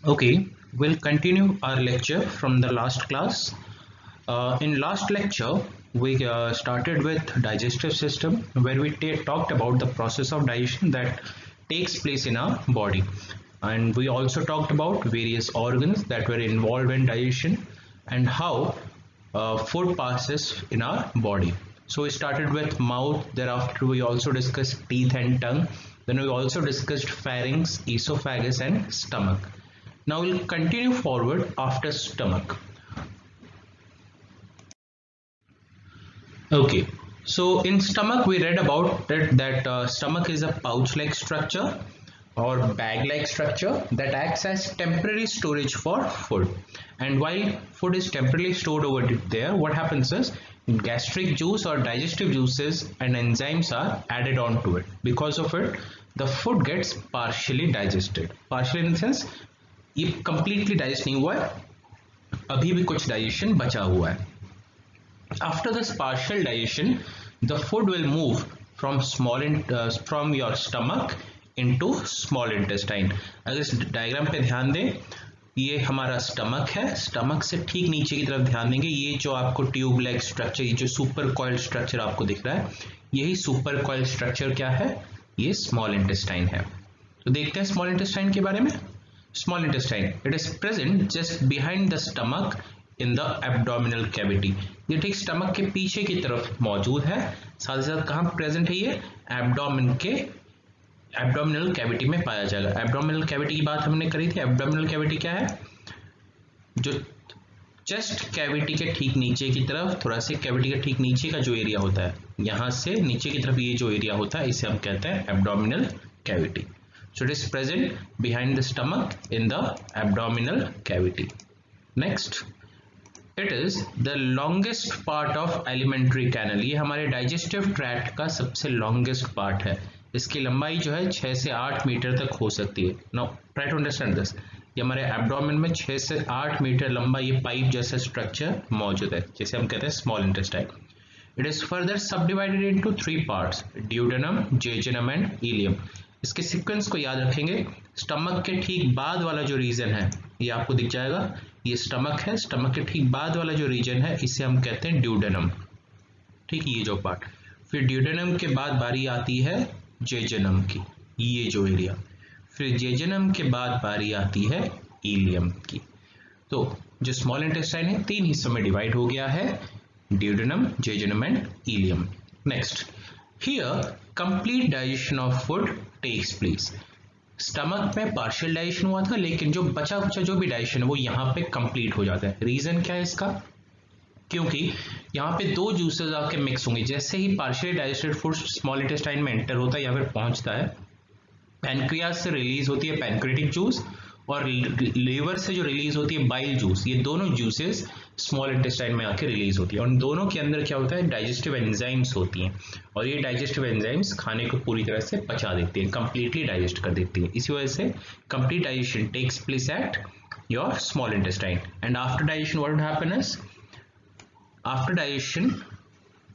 Okay, we'll continue our lecture from the last class. In last lecture, we started with digestive system where we talked about the process of digestion that takes place in our body. And we also talked about various organs that were involved in digestion and how food passes in our body. So we started with mouth, thereafter we also discussed teeth and tongue. Then we also discussed pharynx, esophagus and stomach. Now we'll continue forward after stomach. Okay, so in stomach we read about that stomach is a pouch-like structure or bag-like structure that acts as temporary storage for food. And while food is temporarily stored over there, what happens is gastric juice or digestive juices and enzymes are added on to it. Because of it, the food gets partially digested. Partially in the sense ये completely digest नहीं हुआ है, अभी भी कुछ digestion बचा हुआ है. After this partial digestion, the food will move from your stomach into small intestine. अगर इस डायग्राम पे ध्यान दें, ये हमारा स्टमक है. स्टमक से ठीक नीचे की तरफ ध्यान देंगे, ये जो आपको ट्यूब लाइक स्ट्रक्चर, ये जो सुपर कॉइल स्ट्रक्चर आपको दिख रहा है, यही सुपर कॉइल स्ट्रक्चर क्या है? ये स्मॉल इंटेस्टाइन है. तो देखते हैं स्मॉल इंटेस्टाइन के बारे में. Small intestine, it is present just behind the stomach in the abdominal cavity. ये ठीक स्टमक के पीछे की तरफ मौजूद है. साथ ही साथ कहाँ प्रेजेंट है? ये एब्डोमेन के एब्डोमिनल कैविटी में पाया जाएगा. एब्डोमिनल कैविटी की बात हमने करी थी. एब्डोमिनल कैविटी क्या है? जो चेस्ट कैविटी के ठीक नीचे की तरफ, थोरेसिक कैविटी के ठीक नीचे का जो एरिया होता है, यहाँ से नीचे की तरफ ये जो एरिया होता है, इसे हम कहते हैं abdominal cavity. So it is present behind the stomach in the abdominal cavity. Next, it is the longest part of alimentary canal. ये हमारे digestive tract का सबसे longest part है. इसकी लंबाई जो है 6 से 8 मीटर तक हो सकती है. Now try to understand this. ये हमारे abdomen में 6 से 8 मीटर लंबा ये पाइप जैसा स्ट्रक्चर मौजूद है, जिसे हम कहते हैं small intestine. It is further subdivided into 3 parts: duodenum, jejunum and ileum. इसके सीक्वेंस को याद रखेंगे. स्टमक के ठीक बाद वाला जो रीजन है, ये आपको दिख जाएगा, ये स्टमक है. स्टमक के ठीक बाद वाला जो रीजन है, इसे हम कहते हैं ड्यूडेनम. ठीक, ये जो पार्ट. फिर ड्यूडेनम के बाद बारी आती है जेजुनम की, ये जो एरिया. फिर जेजुनम के बाद बारी आती है इलियम की. तो जो स्मॉल इंटेस्टाइन है 3 हिस्सों में डिवाइड हो गया है: duodenum, jejunum and ileum. Next, here complete digestion of food takes place. Stomach में पार्शियल डाइजेशन हुआ था, लेकिन जो बचा कुचा जो भी डाइजेशन है वो यहाँ पे कंप्लीट हो जाता है. रीजन क्या है इसका? क्योंकि यहाँ पे 2 जूसेस आके मिक्स होंगे. जैसे ही partial digested food small intestine में एंटर होता है या फिर पहुंचता है, पैनक्रियाज से रिलीज होती है पैनक्रेटिक जूस और लीवर से जो रिलीज होती है बाइल जूस. ये दोनों जूसेस स्मॉल इंटेस्टाइन में आके रिलीज होती है और दोनों के अंदर क्या होता है? डाइजेस्टिव एंजाइम्स होती हैं और ये डाइजेस्टिव एंजाइम्स खाने को पूरी तरह से पचा देती हैं, कंप्लीटली डाइजेस्ट कर देती हैं. इसी वजह से complete digestion takes place at your small intestine. And after digestion what will happen is, after digestion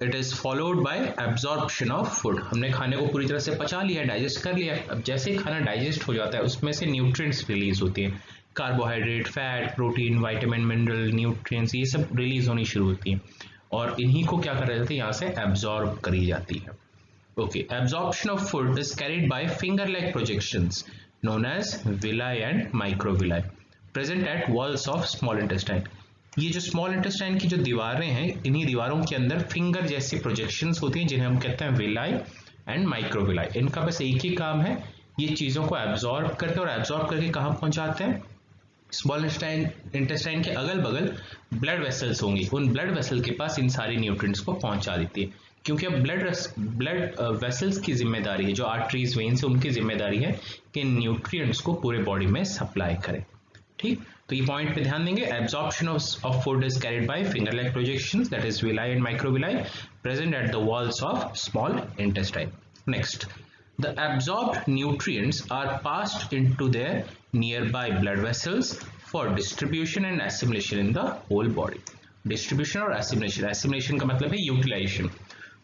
it is followed by absorption of food. हमने खाने को पूरी तरह से पचा लिया, डाइजेस्ट कर लिया. अब जैसे ही खाना डाइजेस्ट हो जाता है, उसमें से न्यूट्रिएंट्स रिलीज होती हैं. Carbohydrate, fat, protein, vitamin, mineral, nutrients, ये सब रिलीज होनी शुरू होती हैं और इन्हीं को क्या कर जाती है? यहाँ से एब्जॉर्ब करी जाती है. Okay, absorption of food is carried by finger like projections known as villi and microvilli present at walls of small intestine. ये जो स्मॉल इंटेस्टाइन की जो दीवारें हैं, इन्हीं दीवारों के अंदर फिंगर जैसी प्रोजेक्शंस होती हैं जिन्हें हम कहते हैं विलाई एंड माइक्रोविलाई. इनका बस एक ही काम है, ये चीजों को एब्जॉर्ब करके और एब्जॉर्ब करके कहाँ पहुंचाते हैं? स्मॉल इंटेस्टाइन के अगल बगल ब्लड वेसल्स होंगी, उन ब्लड वेसल के पास इन सारी न्यूट्रिएंट्स को पहुंचा देती है. क्योंकि अब ब्लड वेसल्स की जिम्मेदारी है, जो आर्टरीज, वेन्स है, उनकी जिम्मेदारी है कि न्यूट्रिएंट्स को पूरे बॉडी में सप्लाई करें. ठीक, तो ये पॉइंट पे ध्यान देंगे. Absorption of food is carried by finger like projections that is villi and microvilli present eight the walls of small intestine. Next, the absorbed nutrients are passed into their nearby blood vessels for distribution and assimilation in the whole body. Distribution और assimilation, assimilation का मतलब है utilization.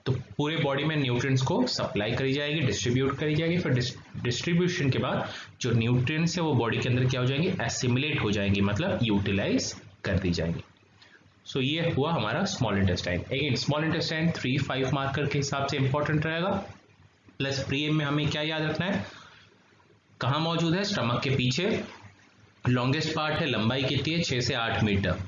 तो पूरे body में nutrients को supply करी जाएगी, डिस्ट्रीब्यूट करी जाएगी, फिर डिस्ट्रीब्यूशन के बाद जो न्यूट्रिएंट्स है वो बॉडी के अंदर क्या हो जाएंगे, एसिमिलेट हो जाएंगी, मतलब यूटिलाइज कर दी जाएंगी। सो ये हुआ हमारा small intestine. Again small intestine 3-5 marker के हिसाब से इंपॉर्टेंट रहेगा। प्लस प्रीएम में हमें क्या याद रखना है, कहाँ मौजूद है, स्टमक के पीछे। लॉन्गेस्ट पार्ट है, लंबाई कितनी है, 6 से 8 मीटर।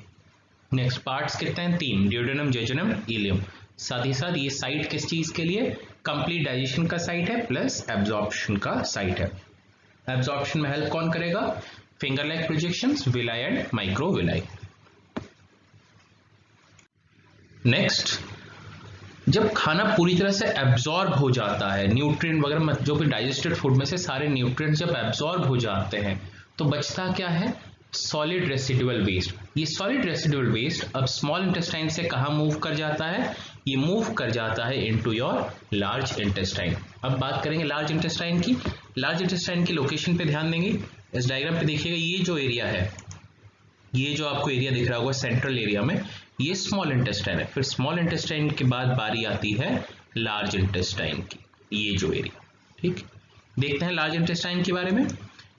नेक्स्ट पार्ट्स कितने हैं, 3, ड्यूडेनम, जेजुनम, इलियम। साथ ही साथ ये साइट किस चीज के लिए, कंप्लीट डाइजेशन का साइट है, प्लस एब्जॉर्प्शन का साइट है। एब्जॉर्प्शन में हेल्प कौन करेगा, finger like projections, villi and microvilli. Next, जब खाना पूरी तरह से एब्जॉर्ब हो जाता है, न्यूट्रिएंट वगैरह जो भी डाइजेस्टेड फूड में से सारे न्यूट्रिएंट जब एब्जॉर्ब हो जाते हैं तो बचता क्या है, सॉलिड रेसिडुअल वेस्ट। ये सॉलिड रेसिडुअल वेस्ट अब स्मॉल इंटेस्टाइन से कहाँ मूव कर जाता है, ये मूव कर जाता है इनटू योर लार्ज इंटेस्टाइन। अब बात करेंगे लार्ज इंटेस्टाइन की। लार्ज इंटेस्टाइन की लोकेशन पे ध्यान देंगे। इस डायग्राम पे देखिएगा, ये जो एरिया है, ये जो आपको एरिया दिख रहा होगा सेंट्रल एरिया में, ये स्मॉल इंटेस्टाइन है। फिर स्मॉल इंटेस्टाइन के बाद बारी आती है लार्ज इंटेस्टाइन की, ये जो एरिया। ठीक, देखते हैं लार्ज इंटेस्टाइन के बारे में।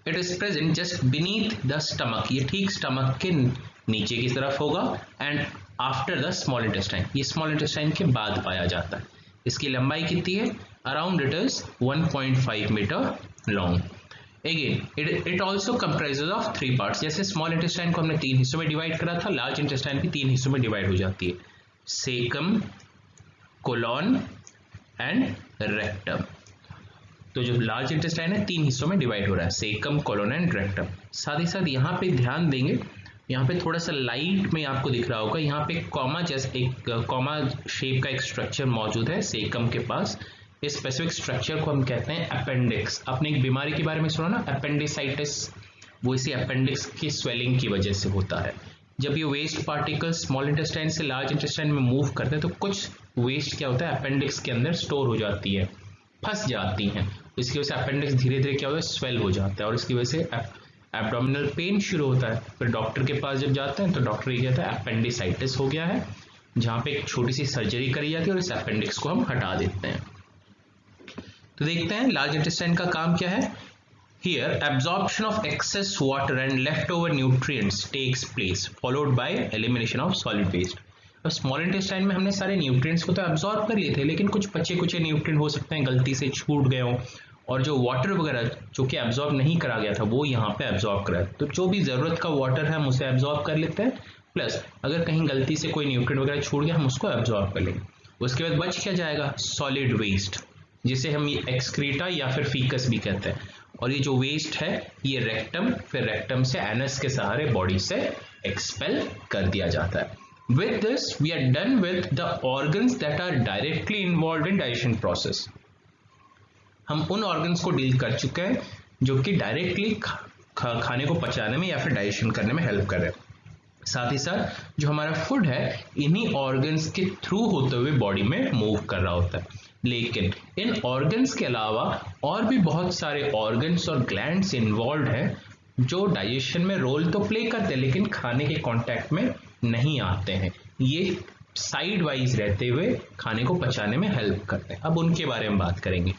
It is present just beneath the stomach, ये ठीक स्टमक के नीचे की तरफ होगा। And after the small intestine, ये स्मॉल इंटेस्टाइन के बाद पाया जाता है। इसकी लंबाई कितनी है, around it is 1.5 metre long. Again it also comprises of 3 parts. जैसे स्मॉल इंटेस्टाइन को हमने 3 हिस्सों में डिवाइड करा था, लार्ज इंटेस्टाइन भी 3 हिस्सों में डिवाइड हो जाती है, सेकम, कोलॉन एंड रेक्टम। तो जो लार्ज इंटेस्टाइन है 3 हिस्सों में डिवाइड हो रहा है, सेकम, कोलॉन एंड रेक्टम। साथ ही साथ यहाँ पे ध्यान देंगे, यहाँ पे थोड़ा सा लाइट में आपको दिख रहा होगा, यहाँ पे कॉमा जैसे एक कॉमा शेप का एक स्ट्रक्चर मौजूद है सेकम के पास। इस स्पेसिफिक स्ट्रक्चर को हम कहते हैं अपेंडिक्स। आपने एक बीमारी के बारे में सुना ना, अपेंडिसाइटिस, वो इसी अपेंडिक्स की स्वेलिंग की वजह से होता है। जब ये वेस्ट पार्टिकल्स स्मॉल इंटेस्टाइन से लार्ज इंटेस्टाइन में मूव करते हैं तो कुछ वेस्ट क्या होता है, अपेंडिक्स के अंदर स्टोर हो जाती है, फंस जाती हैं। इसकी वजह से अपेंडिक्स धीरे धीरे क्या होता है, स्वेल हो जाता है, और इसकी वजह से एब्डोमिनल पेन शुरू होता है। फिर डॉक्टर के पास जब जाते हैं तो डॉक्टर ये कहता है अपेंडिसाइटिस हो गया है, जहाँ पे एक छोटी सी सर्जरी करी जाती है और इस अपेंडिक्स को हम हटा देते हैं। तो देखते हैं लार्ज इंटेस्टाइन का काम क्या है। Here absorption of excess water and leftover nutrients takes place followed by elimination of solid waste। अब स्मॉल इंटेस्टाइन में हमने सारे न्यूट्रिएंट्स को तो एब्जॉर्ब कर लिए थे, लेकिन कुछ बचे कुछ न्यूट्रिएंट हो सकते हैं गलती से छूट गए हो, और जो वाटर वगैरह जो कि एब्जॉर्ब नहीं करा गया था वो यहाँ पे एब्जॉर्ब करा है। तो जो भी जरूरत का वाटर है हम उसे एब्जॉर्ब कर लेते हैं, प्लस अगर कहीं गलती से कोई न्यूट्रिएंट वगैरह छूट गया हम उसको एब्जॉर्ब कर लेंगे। उसके बाद बच क्या जाएगा, सॉलिड वेस्ट, जिसे हम एक्सक्रीटा या फिर फीकस भी कहते हैं। और ये जो वेस्ट है ये रेक्टम, फिर रेक्टम से एनस के सहारे बॉडी से एक्सपेल कर दिया जाता है। With this we are done with the organs that are directly involved in digestion process। हम उन ऑर्गन्स को डील कर चुके हैं जो कि डायरेक्टली खाने को पचाने में या फिर डाइजेशन करने में हेल्प कर रहे हैं। साथ ही साथ जो हमारा फूड है इन्हीं ऑर्गन्स के थ्रू होते हुए बॉडी में मूव कर रहा होता है। लेकिन इन ऑर्गन्स के अलावा और भी बहुत सारे ऑर्गन्स और ग्लैंड्स इन्वॉल्व हैं जो डाइजेशन में रोल तो प्ले करते हैं लेकिन खाने के कांटेक्ट में नहीं आते हैं। ये साइड वाइज रहते हुए खाने को पचाने में हेल्प करते हैं। अब उनके बारे में बात करेंगे।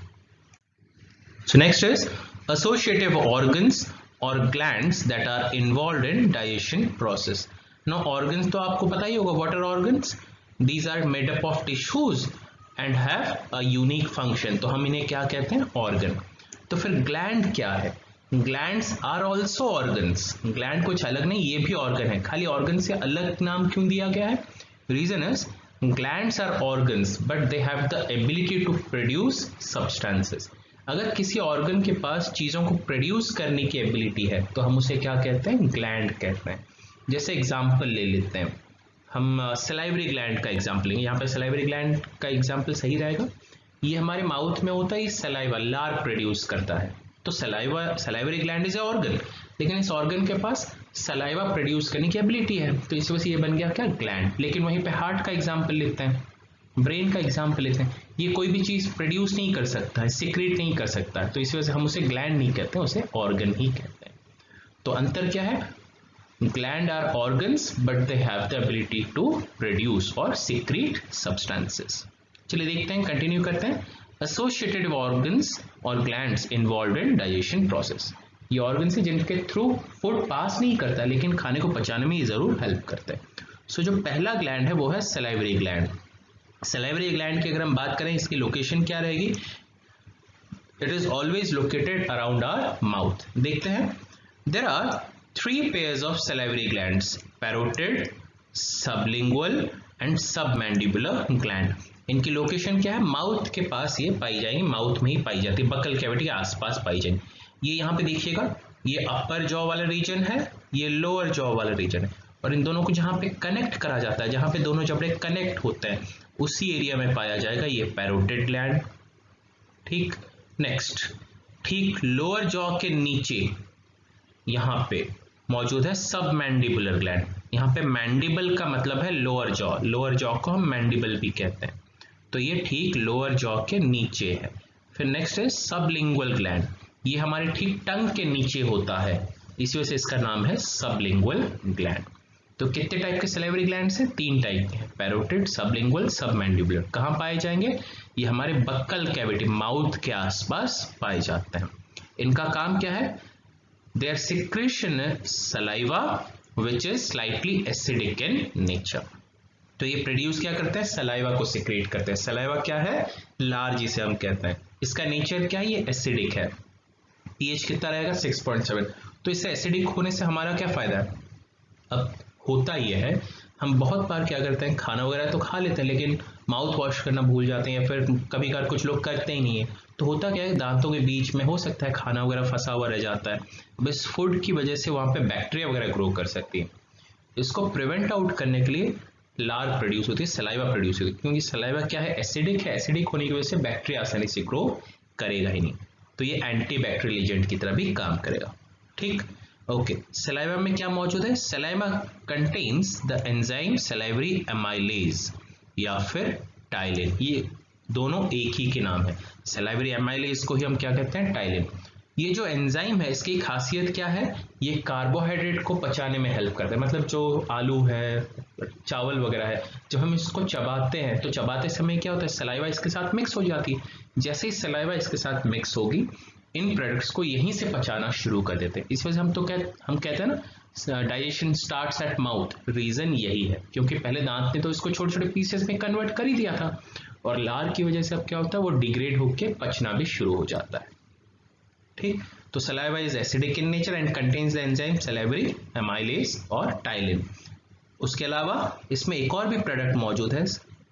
So next is associative organs और glands that are involved in digestion process. No organs तो आपको पता ही होगा, what are organs, these are made up of tissues and have a unique function. तो हम इन्हें क्या कहते हैं, ऑर्गन। तो फिर ग्लैंड क्या है, glands are also organs. Gland कुछ अलग नहीं, ये भी ऑर्गन है, खाली ऑर्गन से अलग नाम क्यों दिया गया है, reason is glands are organs but they have the ability to produce substances. अगर किसी ऑर्गन के पास चीजों को प्रोड्यूस करने की एबिलिटी है तो हम उसे क्या कहते हैं, ग्लैंड कहते हैं। जैसे एग्जाम्पल ले लेते हैं हम, सलाइवरी ग्लैंड का एग्जाम्पल लेंगे। यहाँ पे सलाइवरी ग्लैंड का एग्जाम्पल सही रहेगा। ये हमारे माउथ में होता है, ये सलाइवा लार प्रोड्यूस करता है। तो salivary gland is a organ, लेकिन इस ऑर्गन के पास सलाइवा प्रोड्यूस करने की एबिलिटी है, तो इस वजह से ये बन गया क्या, ग्लैंड। लेकिन वहीं पे हार्ट का एग्जाम्पल लेते हैं, ब्रेन का एग्जाम्पल लेते हैं, ये कोई भी चीज प्रोड्यूस नहीं कर सकता है, सीक्रेट नहीं कर सकता है, तो इस वजह से हम उसे ग्लैंड नहीं कहते हैं, उसे ऑर्गन ही कहते हैं। तो अंतर क्या है, gland are organs but they have the ability to produce और सीक्रेट सब्सटेंसेस। चलिए देखते हैं, कंटिन्यू करते हैं। एसोसिएटेड ऑर्गन्स और glands involve in digestion process, ये ऑर्गन्स है जिनके थ्रू फूड पास नहीं करता लेकिन खाने को पचाने में ये जरूर हेल्प करता है। सो जो पहला ग्लैंड है वो है सलाइवरी ग्लैंड। सलाइवरी ग्लैंड की अगर हम बात करें, इसकी लोकेशन क्या रहेगी? It is always located around our mouth. देखते हैं, there are 3 pairs of salivary glands, parotid, sublingual and submandibular gland. इनकी लोकेशन क्या है? माउथ के पास ये पाई जाएंगी, माउथ में ही पाई जाती है, बकल कैविटी के आसपास पाई जाएंगी। ये यहाँ पे देखिएगा, ये अपर जॉ वाला रीजन है, ये लोअर जॉ वाला रीजन है, और इन दोनों को जहाँ पे कनेक्ट करा जाता है, जहाँ पे दोनों जबड़े कनेक्ट होते हैं, उसी एरिया में पाया जाएगा ये पैरोटिड ग्लैंड। ठीक, नेक्स्ट, ठीक लोअर जॉ के नीचे यहाँ पे मौजूद है सबमैंडिबुलर ग्लैंड। यहाँ पे मैंडिबल का मतलब है लोअर जॉ, लोअर जॉ को हम मैंडिबल भी कहते हैं, तो ये ठीक लोअर जॉ के नीचे है। फिर नेक्स्ट है सबलिंगुअल ग्लैंड, ये हमारे ठीक टंग के नीचे होता है, इसी वजह से इसका नाम है सबलिंगुअल ग्लैंड। तो कितने टाइप के सलाइवरी ग्लैंड हैं? 3 टाइप के, पैरोटिड, सबलिंगुअल, सबमैंडिबुलर। कहाँ पाए जाएंगे? ये हमारे बक्कल कैविटी, माउथ के आसपास पाए जाते हैं। इनका काम क्या है? There secretion saliva which is slightly acidic in nature. तो ये प्रोड्यूस क्या करते हैं? सलाइवा को सिक्रेट करते हैं। सलाइवा क्या है? लार जिसे हम कहते हैं। इसका नेचर क्या है? ये एसिडिक है। पीएच कितना रहेगा? 6.7। तो इससे एसिडिक होने से हमारा क्या फायदा है? अब होता ये है, हम बहुत बार क्या करते हैं, खाना वगैरह तो खा लेते हैं लेकिन माउथ वॉश करना भूल जाते हैं, या फिर कभी कभार कुछ लोग करते ही नहीं है, तो होता क्या है, दांतों के बीच में हो सकता है खाना वगैरह फंसा हुआ रह जाता है। बस फूड की वजह से वहां पे बैक्टीरिया वगैरह ग्रो कर सकती है। इसको प्रिवेंट आउट करने के लिए लार प्रोड्यूस होती है, सलाइवा प्रोड्यूस होती है, क्योंकि सलाइवा क्या है? एसिडिक है। एसिडिक होने की वजह से बैक्टीरिया आसानी से ग्रो करेगा ही नहीं, तो ये एंटीबैक्टीरियल एजेंट की तरह भी काम करेगा। ठीक, ओके। सलाइवा में क्या मौजूद है? Saliva contains the enzyme salivary amylase या फिर टाइलिन, ये दोनों एक ही के नाम है। सलाइवरी एमाइलेज को ही हम क्या कहते हैं? टाइलिन। ये जो एंजाइम है, इसकी खासियत क्या है? ये कार्बोहाइड्रेट को पचाने में हेल्प करता है। मतलब जो आलू है, चावल वगैरह है, जब हम इसको चबाते हैं तो चबाते समय क्या होता है? सलाइवा इसके साथ मिक्स हो जाती है। जैसे ही सलाइवा इसके साथ मिक्स होगी, इन प्रोडक्ट्स को यहीं से पचाना शुरू कर देते हैं। इस वजह से हम कहते हैं ना, digestion starts at mouth. Reason यही है, क्योंकि पहले दांत ने तो इसको छोटे छोटे पीसेस में कन्वर्ट कर ही दिया था, और लार की वजह से अब क्या होता है? वो डिग्रेड होकर पचना भी शुरू हो जाता है। ठीक, तो saliva is acidic in nature and contains the enzyme salivary amylase और टाइलिन। उसके अलावा इसमें एक और भी प्रोडक्ट मौजूद है,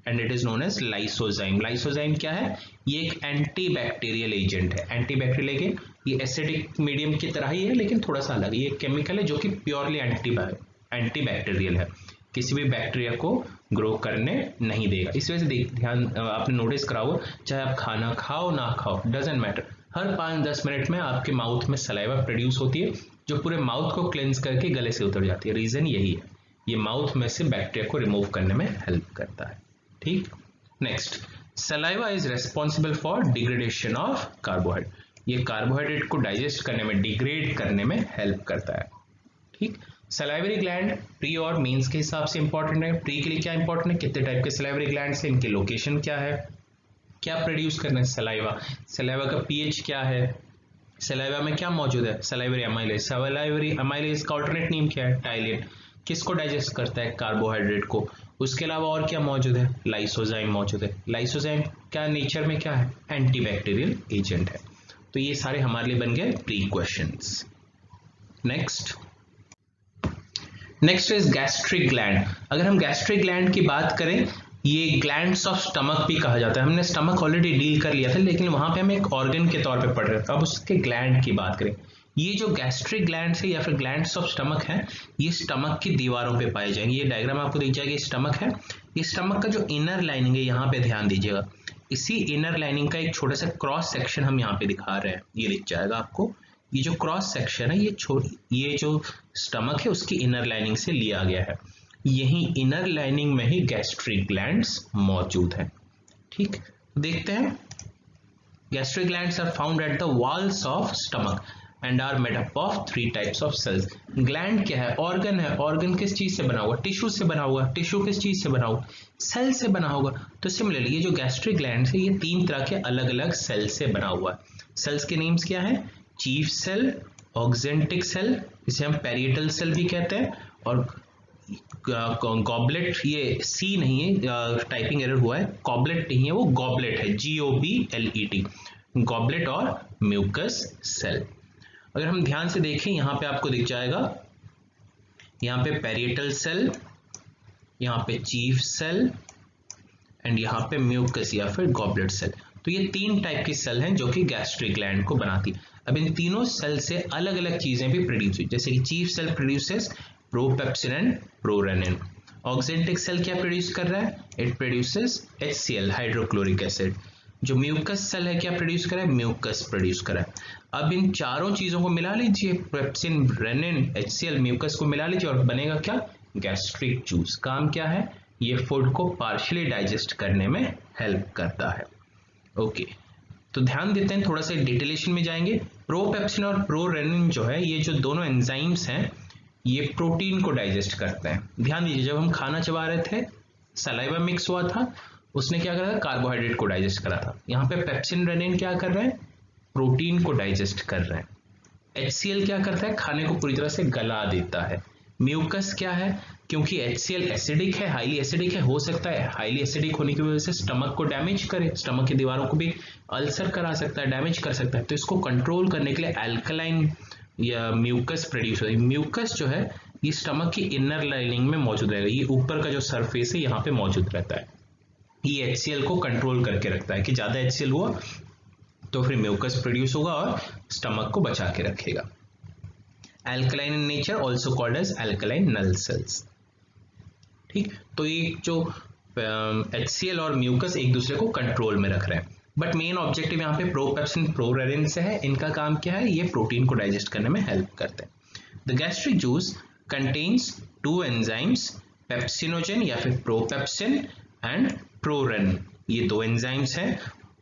and it is known as lysozyme. Lysozyme क्या है? ये एक एंटीबैक्टीरियल एजेंट है। एंटीबैक्टीरियल एजेंट, ये एसिडिक मीडियम की तरह ही है लेकिन थोड़ा सा अलग है। ये केमिकल है जो कि प्योरली एंटीबैक्टीरियल है, किसी भी बैक्टीरिया को ग्रो करने नहीं देगा। इस वजह से ध्यान आपने नोटिस करा हो, चाहे आप खाना खाओ ना खाओ, डजेंट मैटर, हर 5-10 मिनट में आपके माउथ में सलाइवा प्रोड्यूस होती है, जो पूरे माउथ को क्लेंस करके गले से उतर जाती है। रीजन यही है, ये माउथ में से बैक्टीरिया को रिमूव करने में हेल्प करता है। ठीक, next, saliva is responsible for degradation of carbohydrate. ये कार्बोहाइड्रेट को डाइजेस्ट करने में, डिग्रेड करने में हेल्प करता है। ठीक, सलाइवरी ग्लैंड प्री और मीन्स के हिसाब से इंपॉर्टेंट है। प्री के लिए क्या इंपॉर्टेंट है? कितने टाइप के सलाइवरी ग्लैंड है, इनकी लोकेशन क्या है, क्या प्रोड्यूस करना है? सलाइवा। सलाइवा का पीएच क्या है? सलाइवा में क्या मौजूद है? Salivary amylase. सलाइवरी एमाइलेज का अल्टरनेट नेम क्या है? टाइलिन। किसको डाइजेस्ट करता है? कार्बोहाइड्रेट को। उसके अलावा और क्या मौजूद है? लाइसोजाइम मौजूद है। लाइसोजाइम क्या नेचर में क्या है? एंटीबैक्टीरियल एजेंट है। तो ये सारे हमारे लिए बन गए pre questions. Next is gastric gland. अगर हम गैस्ट्रिक ग्लैंड की बात करें, ये ग्लैंड्स ऑफ स्टमक भी कहा जाता है। हमने स्टमक ऑलरेडी डील कर लिया था, लेकिन वहां पे हम एक ऑर्गन के तौर पे पढ़ रहे थे। अब उसके ग्लैंड की बात करें, ये जो गैस्ट्रिक ग्लैंड्स है या फिर ग्लैंड्स ऑफ स्टमक है, ये स्टमक की दीवारों पे पाए जाएंगे। ये डायग्राम आपको दिख जाएगा, स्टमक है, ये स्टमक का जो इनर लाइनिंग है, यहाँ पे ध्यान दीजिएगा, इसी इनर लाइनिंग का एक छोटा सा क्रॉस सेक्शन हम यहाँ पे दिखा रहे हैं, ये दिख जाएगा आपको। ये जो क्रॉस सेक्शन है, ये जो स्टमक है उसकी इनर लाइनिंग से लिया गया है। यही इनर लाइनिंग में ही गैस्ट्रिक ग्लैंड्स मौजूद है। ठीक, देखते हैं। Gastric glands are found at the walls of stomach. and are made up of 3 types of cells. Gland क्या है? Organ है. Organ किस चीज से बना हुआ? टिश्यू से बना हुआ. टिश्यू किस चीज से बना हुआ? सेल से बना होगा. तो सिमिलरली ये जो गैस्ट्रिक ग्लैंड है ये 3 तरह के अलग अलग सेल से बना हुआ है. सेल्स के नेम्स क्या है? चीफ सेल, ऑक्जेंटिक सेल, जिसे हम पैरिएटल सेल भी कहते हैं, और गॉबलेट, ये सी नहीं है, टाइपिंग एरर हुआ है, गॉबलेट नहीं है, वो गॉबलेट है, GOBLET, गॉबलेट और म्यूकस सेल. अगर हम ध्यान से देखें यहाँ पे आपको दिख जाएगा, यहाँ पे पैरिएटल सेल, यहाँ पे चीफ सेल एंड यहाँ पे म्यूकस या फिर गॉबलेट सेल. तो ये 3 टाइप की सेल हैं जो कि गैस्ट्रिक ग्लैंड को बनाती है. अब इन तीनों सेल से अलग अलग चीजें भी प्रोड्यूस हुई, जैसे कि chief cell produces propepsin and prorennin. Oxyntic cell क्या प्रोड्यूस कर रहा है? It produces HCl, hydrochloric acid. जो म्यूकस सेल है क्या प्रोड्यूस कर रहा है? म्यूकस प्रोड्यूस कर रहा है. अब इन चारों चीजों को मिला लीजिए, पेप्सिन, रेनिन, HCl, म्यूकस को मिला लीजिए और बनेगा क्या? Gastric juice. काम क्या है? ये फूड को पार्शियली डाइजेस्ट करने में हेल्प करता है. ओके, तो ध्यान देते हैं, थोड़ा सा डिटेलेशन में जाएंगे. प्रोपेप्सिन और प्रोरेनिन जो है, ये जो दोनों एंजाइम्स हैं ये प्रोटीन को डाइजेस्ट करते हैं. ध्यान दीजिए, जब हम खाना चबा रहे थे, सलाइवा मिक्स हुआ था, उसने क्या करा था? कार्बोहाइड्रेट को डाइजेस्ट करा था. यहाँ पे पेप्सिन, रेनिन क्या कर रहे हैं? प्रोटीन को डाइजेस्ट कर रहे हैं. HCl क्या करता है? खाने को पूरी तरह से गला देता है. म्यूकस क्या है? क्योंकि HCl एसिडिक है, हाईली एसिडिक है, हो सकता है हाईली एसिडिक होने की वजह से स्टमक को डैमेज करे, स्टमक की दीवारों को भी अल्सर करा सकता है, डैमेज कर सकता है. तो इसको कंट्रोल करने के लिए एल्कलाइन या म्यूकस प्रोड्यूस होता है. म्यूकस जो है ये स्टमक की इनर लाइनिंग में मौजूद रहेगा, ये ऊपर का जो सरफेस है यहाँ पे मौजूद रहता है. ये HCl को कंट्रोल करके रखता है कि ज्यादा HCl हुआ तो फिर म्यूकस प्रोड्यूस होगा और स्टमक को बचा के रखेगा. Alkaline in nature, also called as alkaline null cells. ठीक, तो ये जो HCl और म्यूकस एक दूसरे को कंट्रोल में रख रहे हैं. बट मेन ऑब्जेक्टिव यहाँ पे प्रोपेप्सिन, प्रोरेनिन से है. इनका काम क्या है? ये प्रोटीन को डाइजेस्ट करने में हेल्प करते हैं. The gastric juice contains 2 enzymes, pepsinogen या फिर प्रोपेप्सिन एंड प्रोरेनिन. ये 2 एंजाइम्स हैं.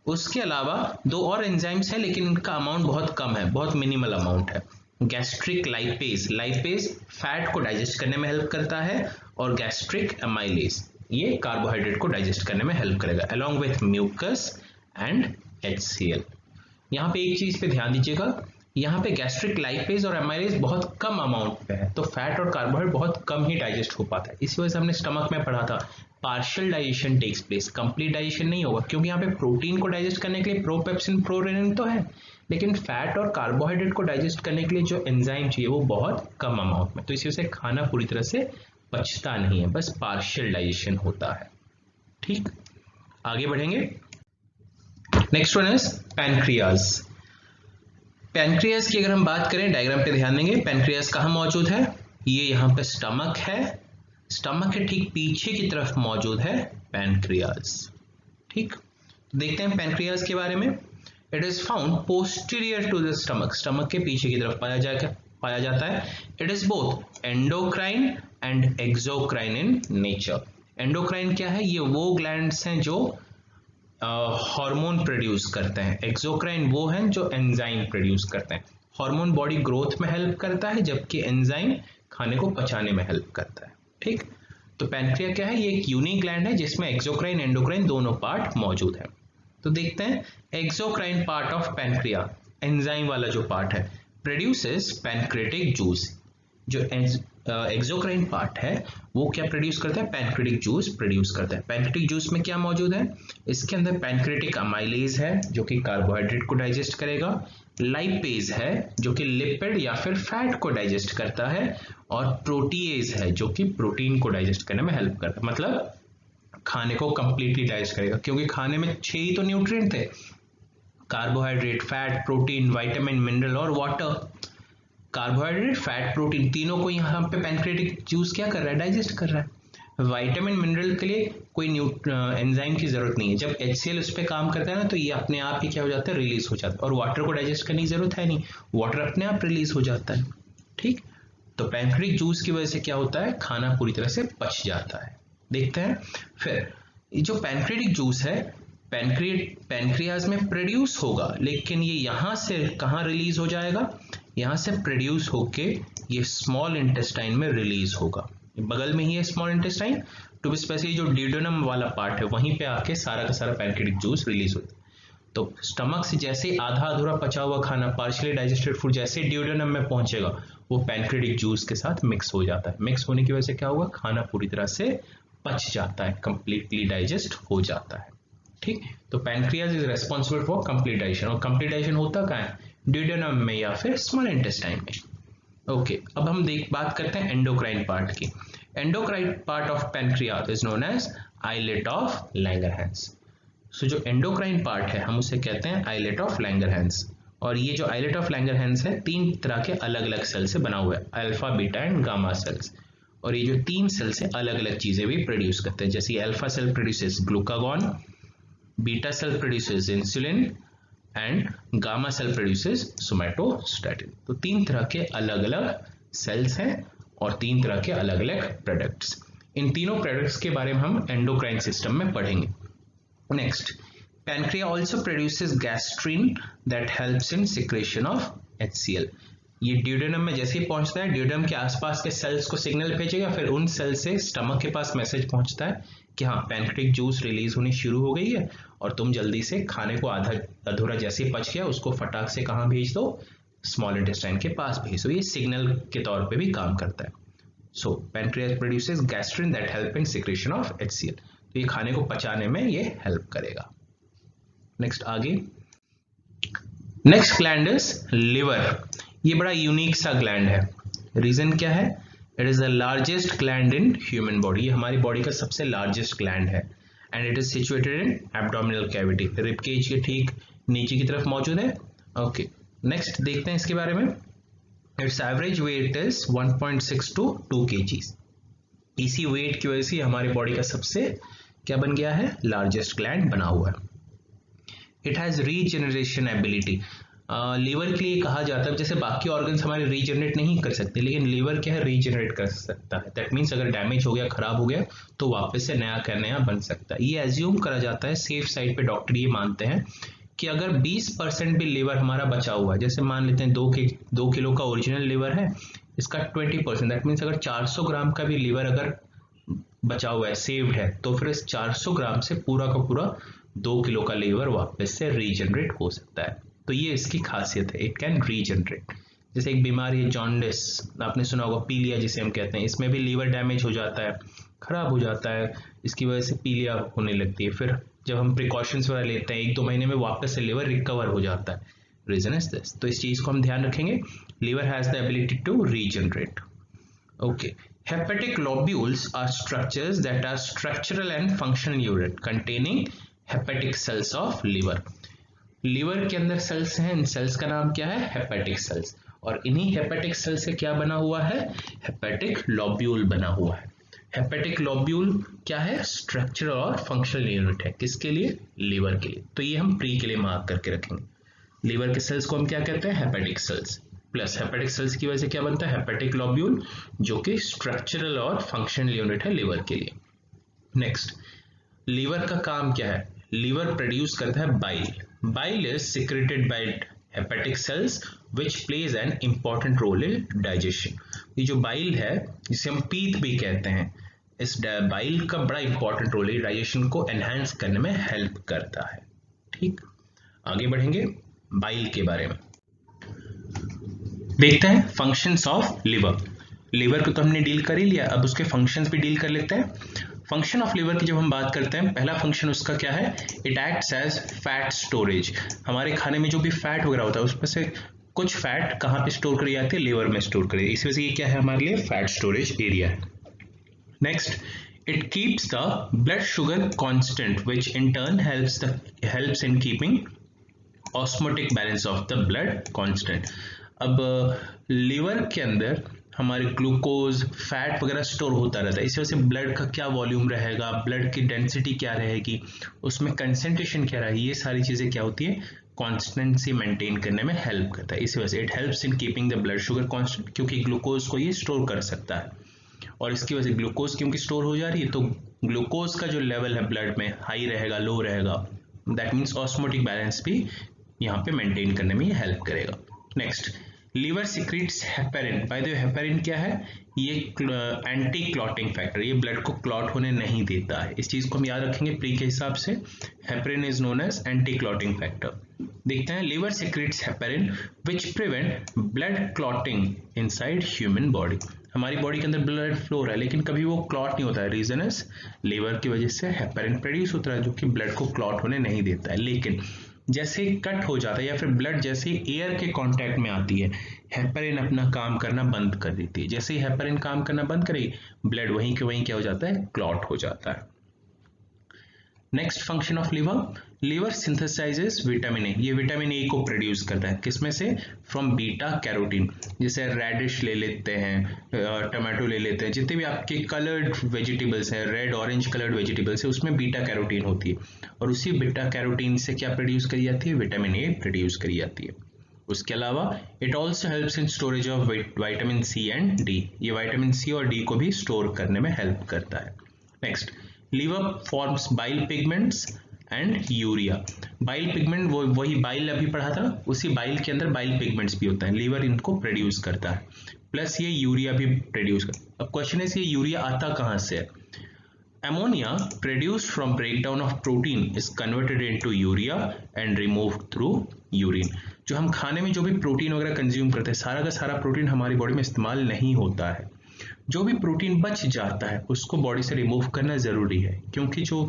उसके अलावा 2 और एंजाइम्स हैं, लेकिन इनका अमाउंट बहुत कम है, बहुत मिनिमल अमाउंट है. गैस्ट्रिक लाइपेज, लाइपेज फैट को डाइजेस्ट करने में हेल्प करता है, और गैस्ट्रिक अमाइलेज ये कार्बोहाइड्रेट को डाइजेस्ट करने में हेल्प करेगा, along with mucus and HCl. यहाँ पे एक चीज पे ध्यान दीजिएगा, यहाँ पे गैस्ट्रिक लाइपेज और अमाइलेज बहुत कम अमाउंट पे है, तो फैट और कार्बोहाइड्रेट बहुत कम ही डाइजेस्ट हो पाता है. इसी वजह से हमने स्टमक में पढ़ा था partial digestion takes place, complete digestion नहीं होगा, क्योंकि यहाँ पे प्रोटीन को डाइजेस्ट करने के लिए प्रोपेप्सिन, प्रोरेनिन तो है, लेकिन फैट और कार्बोहाइड्रेट को डाइजेस्ट करने के लिए जो एंजाइम चाहिए वो बहुत कम अमाउंट में. तो इसी वजह से खाना पूरी तरह से पचता नहीं है, बस पार्शियल डाइजेशन होता है. ठीक, आगे बढ़ेंगे. Next one is pancreas. Pancreas की अगर हम बात करें, डायग्राम पे ध्यान देंगे. पैनक्रियाज कहाँ मौजूद है? ये यहाँ पे स्टमक है, स्टमक के ठीक पीछे की तरफ मौजूद है पैनक्रियाज. ठीक, देखते हैं पैनक्रियाज के बारे में. It is found posterior to the stomach, stomach के पीछे की तरफ पाया जाता है. It is both endocrine and exocrine in nature. Endocrine क्या है? ये वो ग्लैंड्स हैं जो हार्मोन प्रोड्यूस करते हैं. एक्सोक्राइन वो हैं जो एंजाइम प्रोड्यूस करते हैं. हार्मोन बॉडी ग्रोथ में हेल्प करता है, जबकि एंजाइम खाने को पचाने में हेल्प करता है. ठीक, तो पैनक्रिया क्या है? ये एक यूनिक ग्लैंड है जिसमें एक्सोक्राइन, एंडोक्राइन दोनों पार्ट मौजूद है. तो देखते हैं, exocrine part of pancreas, enzyme वाला जो पार्ट है, प्रोड्यूसेस पैनक्रेटिक जूस. जो एक्सोक्राइन पार्ट है वो क्या प्रोड्यूस करता है? पैनक्रेटिक जूस प्रोड्यूस करता है. पैनक्रेटिक जूस में क्या मौजूद है? इसके अंदर पैनक्रेटिक अमाइलेज है जो कि कार्बोहाइड्रेट को डाइजेस्ट करेगा, लाइपेज है जो कि लिपिड या फिर फैट को डाइजेस्ट करता है, और प्रोटीएज है जो कि प्रोटीन को डाइजेस्ट करने में हेल्प करता है. मतलब खाने को कंप्लीटली डाइजेस्ट करेगा, क्योंकि खाने में 6 ही तो न्यूट्रिएंट थे, carbohydrate, fat, protein, vitamin, mineral और वाटर. कार्बोहाइड्रेट, फैट, प्रोटीन तीनों को यहाँ पे पैनक्रेटिक जूस क्या कर रहा है? डाइजेस्ट कर रहा है. विटामिन, मिनरल के लिए कोई एंजाइम की जरूरत नहीं है. जब HCl उस पर काम करता है ना, तो ये अपने आप ही क्या हो जाता है? रिलीज हो जाता है. और वाटर को डाइजेस्ट करने की जरूरत है नहीं, वाटर अपने आप रिलीज हो जाता है. ठीक, तो पैनक्रेटिक जूस की वजह से क्या होता है? खाना पूरी तरह से पच जाता है. देखते हैं फिर, जो पैनक्रेटिक जूस है पैनक्रियाज में प्रोड्यूस होगा, लेकिन ये यहां से कहां रिलीज हो जाएगा? यहाँ से प्रोड्यूस होके ये स्मॉल इंटेस्टाइन में रिलीज होगा। बगल में ही है small intestine, to be specific जो ड्यूडेनम वाला पार्ट है वहीं पे आके सारा का सारा पैनक्रियाटिक जूस रिलीज होता है। तो स्टमक से जैसे आधा अधूरा पचा हुआ खाना, पार्शियली डाइजेस्टेड फूड जैसे ड्यूडेनम में पहुंचेगा वो पैनक्रियाटिक जूस के साथ मिक्स हो जाता है। मिक्स होने की वजह से क्या होगा, खाना पूरी तरह से पच जाता है, कंप्लीटली डाइजेस्ट हो जाता है। ठीक, तो pancreas is responsible for complete digestion, और कंप्लीट डाइजेशन होता कहाँ है, ड्यूडेनम में या फिर स्मॉल इंटेस्टाइन में। ओके, अब हम बात करते हैं एंडोक्राइन पार्ट की। Endocrine part of pancreas is known as islet of Langerhans. So जो एंडोक्राइन पार्ट है हम उसे कहते हैं आइलेट ऑफ लैंगरहैंस। और ये जो आइलेट ऑफ लैंगरहैंस है 3 तरह के अलग अलग सेल से बना हुआ है, alpha, beta and gamma cells. और ये जो 3 सेल से अलग अलग चीजें भी प्रोड्यूस करते हैं, जैसे alpha cell produces glucagon, beta cell produces insulin and gamma cell produces somatostatin. तो 3 तरह के अलग अलग सेल्स हैं और 3 तरह के अलग अलग प्रोडक्ट्स। इन तीनों प्रोडक्ट्स के बारे में हम एंडोक्राइन सिस्टम में पढ़ेंगे। Next, pancreas also produces gastrin that helps in secretion of HCl। ये ड्यूडेनम में जैसे ही पहुंचता है, ड्यूडेनम के आसपास के सेल्स को सिग्नल भेजेगा, फिर उन सेल से स्टमक के पास मैसेज पहुंचता है कि हाँ पैनक्रियाटिक जूस रिलीज होनी शुरू हो गई है और तुम जल्दी से खाने को आधा अधूरा जैसे ही पच गया उसको फटाक से कहाँ भेज दो, स्मॉल इंटेस्टाइन के पास भेज दो। ये सिग्नल के तौर पे भी काम करता है। So pancreas produces gastrin that help in secretion of HCl। तो ये खाने को पचाने में ये हेल्प करेगा। नेक्स्ट आगे, नेक्स्ट ग्लैंड इज लिवर। ये बड़ा यूनिक सा ग्लैंड है। रीजन क्या है, it is the largest gland in human body. ये हमारी बॉडी का सबसे लार्जेस्ट ग्लैंड है and it is situated in abdominal cavity, rib cage के ठीक नीचे की तरफ मौजूद है। ओके, नेक्स्ट देखते हैं इसके बारे में। It's average weight is 1.6 to 2 kg। इसी वेट की वजह से हमारी बॉडी का सबसे क्या बन गया है, लार्जेस्ट ग्लैंड बना हुआ है। It has regeneration ability. Liver के लिए कहा जाता है, जैसे बाकी ऑर्गन्स हमारे रीजनरेट नहीं कर सकते, लेकिन लीवर क्या है, रीजनरेट कर सकता है। दैट मीन्स अगर डैमेज हो गया, खराब हो गया, तो वापस से नया का नया बन सकता है। ये एज्यूम करा जाता है, सेफ साइड पे डॉक्टर ये मानते हैं कि अगर 20% भी लीवर हमारा बचा हुआ है, जैसे मान लेते हैं 2 किलो का ओरिजिनल लीवर है, इसका 20%, दैट मीन्स अगर 400 ग्राम का भी लीवर अगर बचा हुआ है, सेव्ड है, तो फिर इस 400 ग्राम से पूरा का पूरा 2 किलो का लीवर वापस से रीजनरेट हो सकता है। तो ये इसकी खासियत है, इट कैन रीजनरेट। जैसे एक बीमारी है जॉन्डिस, आपने सुना होगा, पीलिया जिसे हम कहते हैं, इसमें भी लीवर डैमेज हो जाता है, खराब हो जाता है, इसकी वजह से पीलिया होने लगती है। फिर जब हम प्रिकॉशंस वगैरह लेते हैं 1-2 महीने में वापस से लीवर रिकवर हो जाता है। Reason is this. तो इस चीज को हम ध्यान रखेंगे, liver has the ability to regenerate. Okay, hepatic lobules are structures that are structural and functional unit containing hepatic cells of liver। Liver के अंदर सेल्स हैं, इन सेल्स का नाम क्या है, हेपेटिक सेल्स। और इन्हीं हेपेटिक सेल से क्या बना हुआ है, हेपेटिक लॉब्यूल बना हुआ है। हेपेटिक लॉब्यूल क्या है, स्ट्रक्चरल और फंक्शनल यूनिट है, किसके लिए, लीवर के लिए। तो ये हम प्री के लिए मार्क करके रखेंगे। लीवर के सेल्स को हम क्या कहते हैं, hepatic sales. Plus hepatic sales की वजह से क्या बनता है, हेपेटिक लॉब्यूल, जो कि स्ट्रक्चरल और फंक्शनल यूनिट है लीवर के लिए। नेक्स्ट, लीवर का काम क्या है, लीवर प्रोड्यूस करता है bile. Bile is secreted by hepatic cells which plays an important role in digestion. ये जो बाइल है, जिसे हम पीत भी कहते हैं, इस बाइल का बड़ा इंपॉर्टेंट रोल है, डाइजेशन को एनहांस करने में हेल्प करता है। ठीक, आगे बढ़ेंगे बाइल के बारे में। देखते हैं फंक्शंस ऑफ लिवर। लिवर को तो हमने डील कर ही लिया, अब उसके फंक्शंस भी डील कर लेते हैं। फंक्शन ऑफ लिवर की जब हम बात करते हैं, पहला फंक्शन उसका क्या है, it acts as fat storage. हमारे खाने में जो भी फैट वगैरह होता है उसमें से कुछ फैट कहाँ पे स्टोर करी जाती है, लिवर में स्टोर करी। इस वजह से ये क्या है, हमारे लिए फैट स्टोरेज एरिया है। Next, it keeps the blood sugar constant which in turn helps in keeping osmotic balance of the blood constant. अब लीवर के अंदर हमारे ग्लूकोज, फैट वगैरह स्टोर होता रहता है, इस वजह से ब्लड का क्या वॉल्यूम रहेगा, ब्लड की डेंसिटी क्या रहेगी, उसमें कंसेंट्रेशन क्या रहेगी, ये सारी चीजें क्या होती है, कॉन्स्टेंसी मेंटेन करने में हेल्प करता है। इसी वजह से it helps in keeping the blood sugar constant, क्योंकि ग्लूकोज को ये स्टोर कर सकता है। और इसकी वजह से ग्लूकोज क्योंकि स्टोर हो जा रही है, तो ग्लूकोज का जो लेवल है ब्लड में हाई रहेगा, लो रहेगा, दैट मीन्स ऑस्मोटिक बैलेंस भी यहाँ पे मेंटेन करने में ये हेल्प करेगा। Next, liver secretes heparin. By the way heparin क्या है? ये एंटी क्लॉटिंग फैक्टर, ये ब्लड को क्लॉट होने नहीं देता है। इस चीज को हम याद रखेंगे प्री के हिसाब से। Heparin is known as anti clotting factor. देखते हैं liver secretes heparin which prevent blood clotting inside human body. हमारी बॉडी के अंदर ब्लड फ्लो हो रहा है लेकिन कभी वो क्लॉट नहीं होता है। रीजन इज लीवर की वजह से हेपेरिन प्रोड्यूस होता है जो कि ब्लड को क्लॉट होने नहीं देता है। लेकिन जैसे कट हो जाता है या फिर ब्लड जैसे एयर के कांटेक्ट में आती है, हेपेरिन अपना काम करना बंद कर देती है। जैसे ही हेपेरिन काम करना बंद करेगी, ब्लड वहीं के वहीं क्या हो जाता है? क्लॉट हो जाता है। Next function of liver, liver synthesizes vitamin A. ये विटामिन ए को प्रोड्यूस करता है किसमें से? From beta carotene. जैसे रेडिश ले लेते हैं, टमाटो ले लेते हैं, जितने भी आपके कलर्ड वेजिटेबल्स हैं, रेड ऑरेंज कलर्ड वेजिटेबल्स है, उसमें बीटा कैरोटीन होती है और उसी बीटा कैरोटीन से क्या प्रोड्यूस करी जाती है? विटामिन ए प्रोड्यूस करी जाती है। उसके अलावा it also helps in storage of vitamin C and D. ये विटामिन सी और डी को भी स्टोर करने में हेल्प करता है। Next, liver forms bile pigments and urea. Bile pigment वही बाइल अभी पढ़ा था, उसी बाइल के अंदर बाइल पिगमेंट्स भी होता है, लीवर इनको प्रोड्यूस करता है, प्लस ये यूरिया भी प्रोड्यूस करता है। अब क्वेश्चन है ये यूरिया आता कहां से है? Ammonia produced from breakdown of protein is converted into urea and removed through urine. जो हम खाने में जो भी प्रोटीन वगैरह कंज्यूम करते हैं, सारा का सारा प्रोटीन हमारी बॉडी में इस्तेमाल नहीं होता है। जो भी प्रोटीन बच जाता है उसको बॉडी से रिमूव करना जरूरी है, क्योंकि जो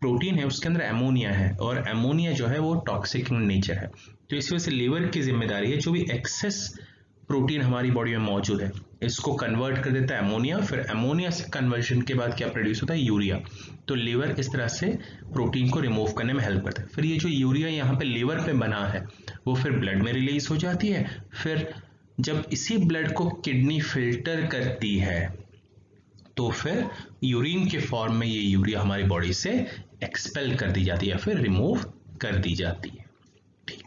प्रोटीन है उसके अंदर एमोनिया है और एमोनिया जो है वो टॉक्सिक इन नेचर है। तो इसी वजह से लीवर की जिम्मेदारी है जो भी एक्सेस प्रोटीन हमारी बॉडी में मौजूद है इसको कन्वर्ट कर देता है एमोनिया, फिर एमोनिया से कन्वर्जन के बाद क्या प्रोड्यूस होता है? यूरिया। तो लीवर इस तरह से प्रोटीन को रिमूव करने में हेल्प करता है। फिर ये जो यूरिया यहाँ पे लीवर पे बना है वो फिर ब्लड में रिलीज हो जाती है। फिर जब इसी ब्लड को किडनी फिल्टर करती है तो फिर यूरिन के फॉर्म में ये यूरिया हमारी बॉडी से एक्सपेल कर दी जाती है या फिर रिमूव कर दी जाती है। ठीक।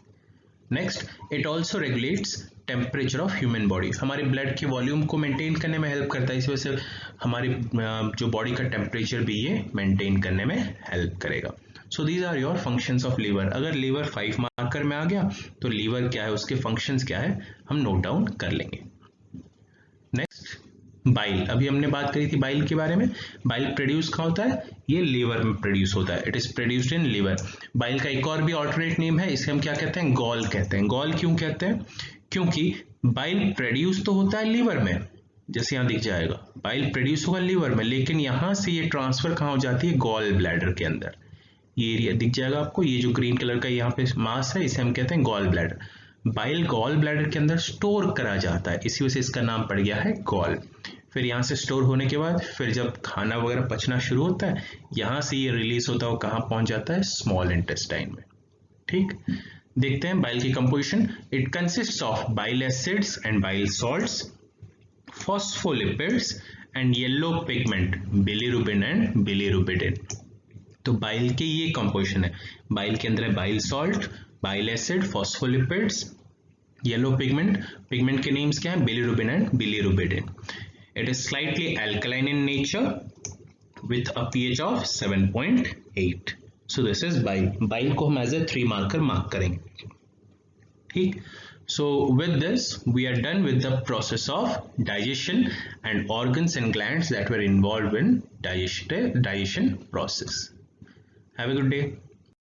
Next, it also regulates temperature of human body. हमारे ब्लड के वॉल्यूम को मेंटेन करने में हेल्प करता है, इस वजह से हमारी जो बॉडी का टेम्परेचर भी ये मेंटेन करने में हेल्प करेगा। So these are your functions of liver. अगर लीवर 5 मार्कर में आ गया तो लीवर क्या है, उसके फंक्शंस क्या है, हम नोट डाउन कर लेंगे। Next, bile. अभी हमने बात करी थी बाइल के बारे में। बाइल प्रोड्यूस कहाँ होता है? ये लीवर में प्रोड्यूस होता है। It is produced in liver. Bile का एक और भी ऑल्टरनेट नेम है, इसे हम क्या कहते हैं? गॉल कहते हैं। गॉल क्यों कहते हैं? क्योंकि बाइल प्रोड्यूस तो होता है लीवर में, जैसे यहाँ दिख जाएगा बाइल प्रोड्यूस होगा लीवर में, लेकिन यहां से ये ट्रांसफर कहाँ हो जाती है? गॉल ब्लैडर के अंदर। ये एरिया दिख जाएगा आपको, ये जो ग्रीन कलर का यहाँ पे मास है इसे हम कहते हैं gall bladder. Bile gall bladder के अंदर स्टोर करा जाता है, इसी वजह से इसका नाम पड़ गया है गॉल। फिर यहाँ से स्टोर होने के बाद फिर जब खाना वगैरह पचना शुरू होता है, यहाँ से ये रिलीज होता है, कहाँ पहुंच जाता है? स्मॉल इंटेस्टाइन में। ठीक, देखते हैं बाइल की composition. It consists of bile acids and bile salts, phospholipids and yellow pigment bilirubin and biliverdin. तो बाइल की ये कंपोजिशन है। बाइल के अंदर है bile salt, bile acid, phospholipids, yellow pigment. Pigment के नेम्स क्या है? Bilirubin and biliverdin. It is slightly alkaline in nature with a pH of 7.8. So this is bile. Bile को हम as a 3 marker मार्क करेंगे। ठीक। So with this we are done with the process of digestion and organs and glands that were involved in digestion process. Have a good day.